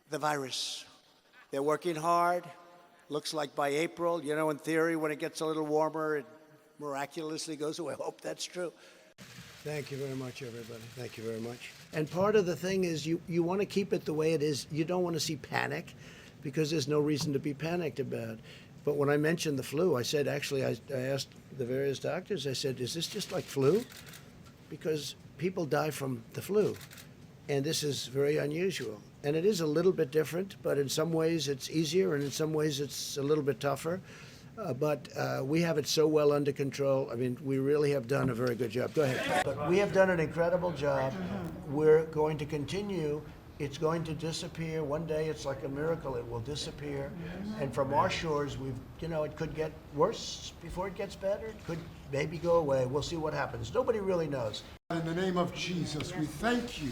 the virus. They're working hard. Looks like by April, you know, in theory, when it gets a little warmer, it miraculously goes away. I hope that's true. Thank you very much, everybody. Thank you very much. And part of the thing is you want to keep it the way it is. You don't want to see panic because there's no reason to be panicked about. But when I mentioned the flu, I said, actually, I asked the various doctors, I said, is this just like flu? Because people die from the flu. And this is very unusual. And it is a little bit different, but in some ways it's easier and in some ways it's a little bit tougher. But we have it so well under control. I mean, we really have done a very good job. Go ahead. But we have done an incredible job. We're going to continue. It's going to disappear. One day it's like a miracle. It will disappear. And from our shores, it could get worse before it gets better. It could maybe go away. We'll see what happens. Nobody really knows. In the name of Jesus, we thank you,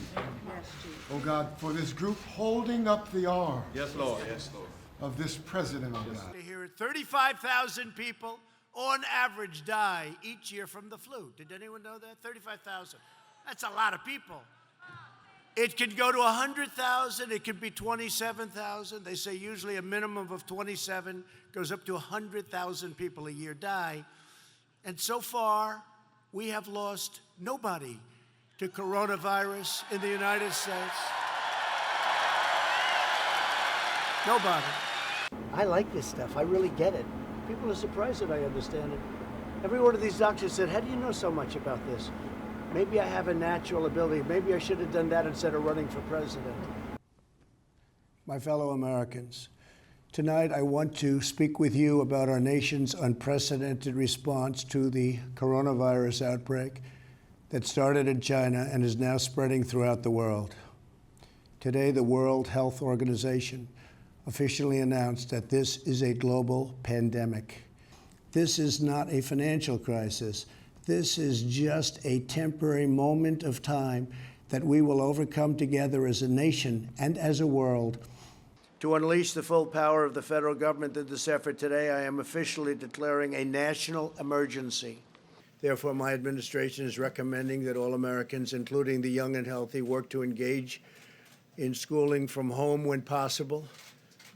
oh God, for this group holding up the arm. Yes, Lord. Yes, Lord. Of this president, oh God. To hear it, 35,000 people on average die each year from the flu. Did anyone know that? 35,000. That's a lot of people. It could go to 100,000. It could be 27,000. They say usually a minimum of 27 goes up to 100,000 people a year die. And so far, we have lost nobody to coronavirus in the United States. Nobody. I like this stuff. I really get it. People are surprised that I understand it. Every one of these doctors said, how do you know so much about this? Maybe I have a natural ability. Maybe I should have done that instead of running for president. My fellow Americans, tonight I want to speak with you about our nation's unprecedented response to the coronavirus outbreak that started in China and is now spreading throughout the world. Today, the World Health Organization officially announced that this is a global pandemic. This is not a financial crisis. This is just a temporary moment of time that we will overcome together as a nation and as a world. To unleash the full power of the federal government in this effort today, I am officially declaring a national emergency. Therefore, my administration is recommending that all Americans, including the young and healthy, work to engage in schooling from home when possible,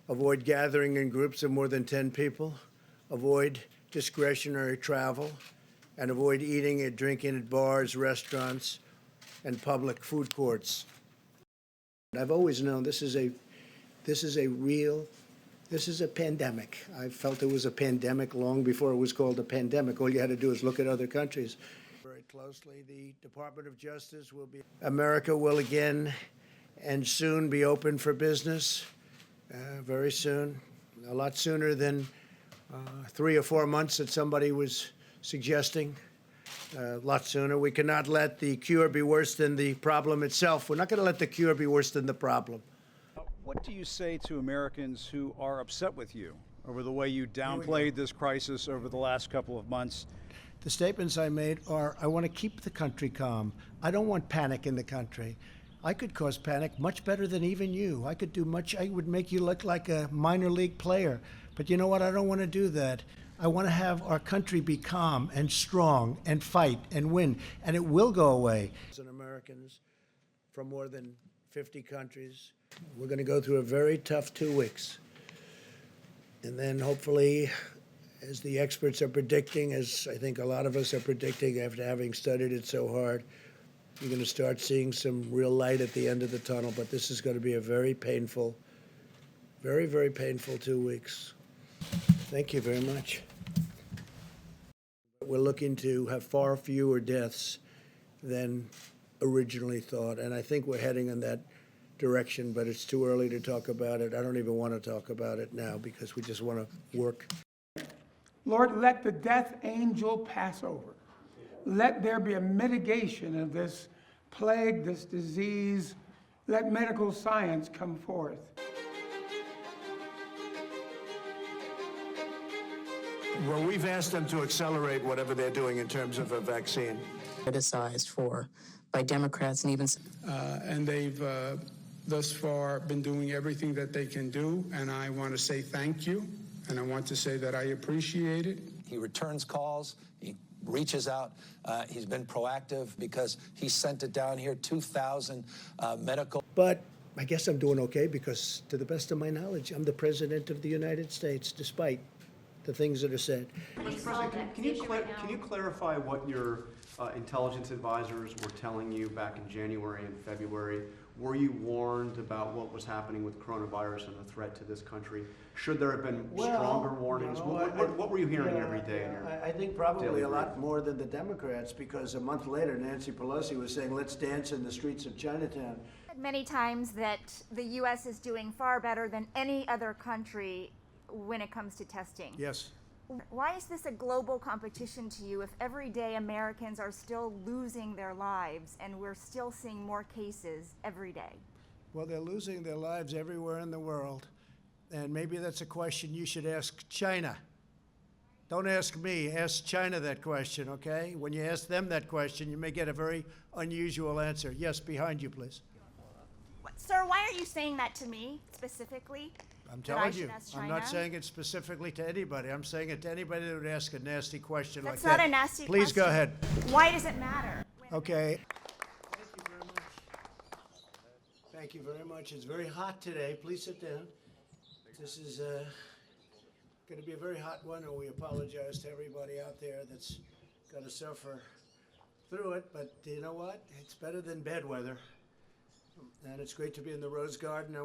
avoid gathering in groups of more than 10 people, avoid discretionary travel, and avoid eating and drinking at bars, restaurants, and public food courts. I've always known this is a pandemic. I felt it was a pandemic long before it was called a pandemic. All you had to do is look at other countries. Very closely, the Department of Justice will be. America will again and soon be open for business. Very soon, a lot sooner than 3 or 4 months that somebody was suggesting. A lot sooner. We cannot let the cure be worse than the problem itself. We're not going to let the cure be worse than the problem. What do you say to Americans who are upset with you over the way you downplayed this crisis over the last couple of months? The statements I made are, I want to keep the country calm. I don't want panic in the country. I could cause panic much better than even you. I could do much. I would make you look like a minor league player. But you know what? I don't want to do that. I want to have our country be calm and strong and fight and win. And it will go away. Americans from more than 50 countries. We're going to go through a very tough 2 weeks. And then hopefully, as the experts are predicting, as I think a lot of us are predicting after having studied it so hard, you're going to start seeing some real light at the end of the tunnel. But this is going to be a very painful, very, very painful 2 weeks. Thank you very much. We're looking to have far fewer deaths than originally thought. And I think we're heading in that direction, but it's too early to talk about it. I don't even want to talk about it now because we just want to work. Lord, let the death angel pass over. Let there be a mitigation of this plague, this disease. Let medical science come forth. Well, we've asked them to accelerate whatever they're doing in terms of a vaccine. Criticized for by Democrats and even. And they've thus far been doing everything that they can do, and I want to say thank you, and I want to say that I appreciate it. He returns calls. He reaches out. He's been proactive because he sent it down here, 2,000 medical. But I guess I'm doing okay because, to the best of my knowledge, I'm the President of the United States, despite the things that are said. Mr. President, can you clarify what your intelligence advisors were telling you back in January and February? Were you warned about what was happening with coronavirus and the threat to this country? Should there have been stronger warnings? What were you hearing every day in your I think probably daily a lot brief? more than the Democrats, because a month later, Nancy Pelosi was saying, let's dance in the streets of Chinatown. Many times that the U.S. is doing far better than any other country when it comes to testing. Yes. Why is this a global competition to you if every day Americans are still losing their lives and we're still seeing more cases every day? Well, they're losing their lives everywhere in the world. And maybe that's a question you should ask China. Don't ask me, ask China that question, okay? When you ask them that question, you may get a very unusual answer. Yes, behind you, please. Sir, why are you saying that to me specifically? I'm That I telling should you, ask I'm not China? saying it specifically to anybody. I'm saying it to anybody that would ask a nasty question That's like that. not a nasty Please go question. ahead. Why does it matter? Okay. Thank you very much. Thank you very much. It's very hot today. Please sit down. This is going to be a very hot one, and we apologize to everybody out there that's going to suffer through it. But you know what? It's better than bad weather. And it's great to be in the Rose Garden.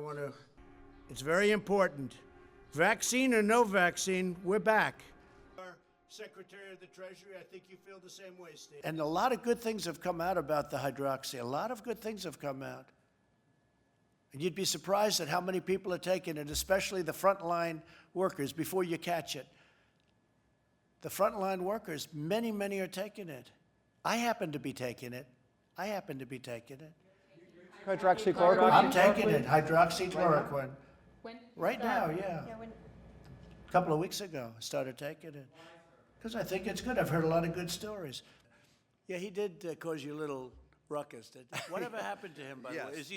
It's very important. Vaccine or no vaccine, we're back. Our Secretary of the Treasury, I think you feel the same way, Steve. And a lot of good things have come out about the hydroxy. A lot of good things have come out. And you'd be surprised at how many people are taking it, especially the frontline workers, before you catch it. The frontline workers, many, many are taking it. I happen to be taking it. Hydroxychloroquine? I'm taking it, hydroxychloroquine. When? Right now, yeah. A couple of weeks ago, I started taking it. Because I think it's good. I've heard a lot of good stories. Yeah, he did cause you a little ruckus. Whatever happened to him, by the way? Is he